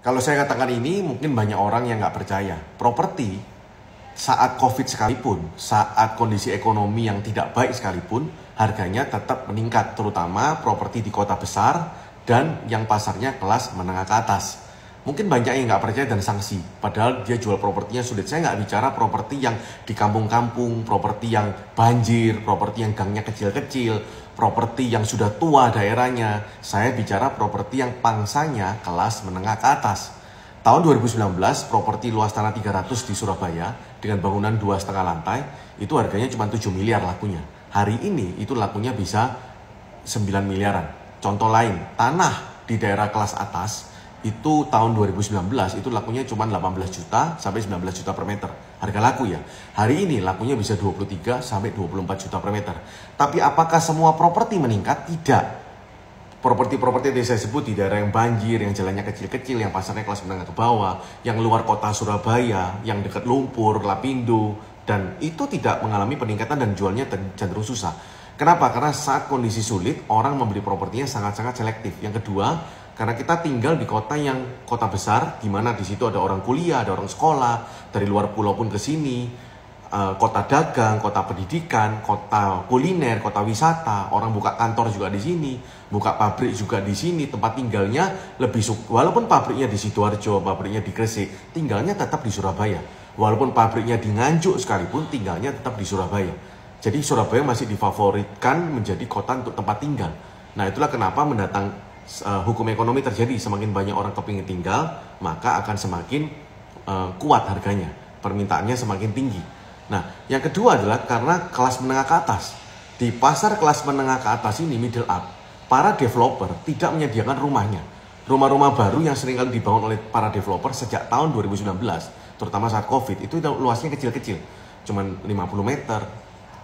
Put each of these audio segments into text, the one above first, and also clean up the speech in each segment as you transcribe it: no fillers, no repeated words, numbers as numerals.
Kalau saya katakan ini mungkin banyak orang yang nggak percaya. Properti saat COVID sekalipun, saat kondisi ekonomi yang tidak baik sekalipun, harganya tetap meningkat. Terutama properti di kota besar dan yang pasarnya kelas menengah ke atas. Mungkin banyak yang nggak percaya dan sanksi. Padahal dia jual propertinya sulit. Saya nggak bicara properti yang di kampung-kampung, properti yang banjir, properti yang gangnya kecil-kecil, properti yang sudah tua daerahnya. Saya bicara properti yang pangsanya kelas menengah ke atas. Tahun 2019, properti luas tanah 300 di Surabaya dengan bangunan 2,5 lantai, itu harganya cuma 7 miliar lakunya. Hari ini itu lakunya bisa 9 miliaran. Contoh lain, tanah di daerah kelas atas, itu tahun 2019 itu lakunya cuma 18 juta sampai 19 juta per meter. Harga laku ya. Hari ini lakunya bisa 23 sampai 24 juta per meter. Tapi apakah semua properti meningkat? Tidak. Properti-properti yang saya sebut di daerah yang banjir, yang jalannya kecil-kecil, yang pasarnya kelas menengah ke bawah, yang luar kota Surabaya, yang dekat Lumpur, Lapindo, dan itu tidak mengalami peningkatan dan jualnya cenderung susah. Kenapa? Karena saat kondisi sulit, orang membeli propertinya sangat-sangat selektif. Yang kedua, karena kita tinggal di kota yang kota besar, di mana di situ ada orang kuliah, ada orang sekolah, dari luar pulau pun ke sini, kota dagang, kota pendidikan, kota kuliner, kota wisata, orang buka kantor juga di sini, buka pabrik juga di sini, tempat tinggalnya lebih walaupun pabriknya di Sidoarjo, pabriknya di Gresik, tinggalnya tetap di Surabaya. Walaupun pabriknya di Nganjuk sekalipun, tinggalnya tetap di Surabaya. Jadi Surabaya masih difavoritkan menjadi kota untuk tempat tinggal. Nah itulah kenapa hukum ekonomi terjadi. Semakin banyak orang kepingin tinggal, maka akan semakin kuat harganya, permintaannya semakin tinggi. Nah yang kedua adalah karena kelas menengah ke atas. Di pasar kelas menengah ke atas ini, middle up, para developer tidak menyediakan rumahnya. Rumah-rumah baru yang seringkali dibangun oleh para developer sejak tahun 2019, terutama saat COVID, itu luasnya kecil-kecil, cuman 50 meter,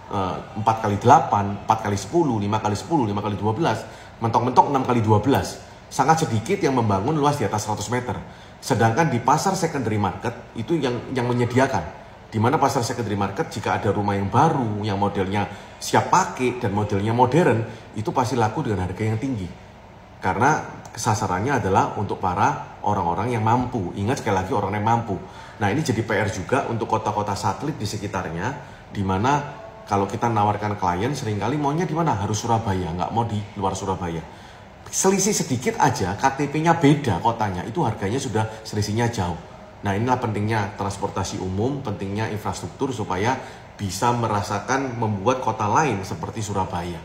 4 kali 8, 4 kali 10, 5 kali 10, 5 kali 12, mentok-mentok 6 kali 12. Sangat sedikit yang membangun luas di atas 100 meter. Sedangkan di pasar secondary market itu yang menyediakan. Di mana pasar secondary market, jika ada rumah yang baru, yang modelnya siap pakai dan modelnya modern, itu pasti laku dengan harga yang tinggi. Karena sasarannya adalah untuk para orang-orang yang mampu. Ingat sekali lagi, orang yang mampu. Nah ini jadi PR juga untuk kota-kota satelit di sekitarnya, di mana kalau kita nawarkan klien seringkali maunya di mana? Harus Surabaya, nggak mau di luar Surabaya. Selisih sedikit aja, KTP-nya beda kotanya, itu harganya sudah selisihnya jauh. Nah inilah pentingnya transportasi umum, pentingnya infrastruktur supaya bisa merasakan membuat kota lain seperti Surabaya.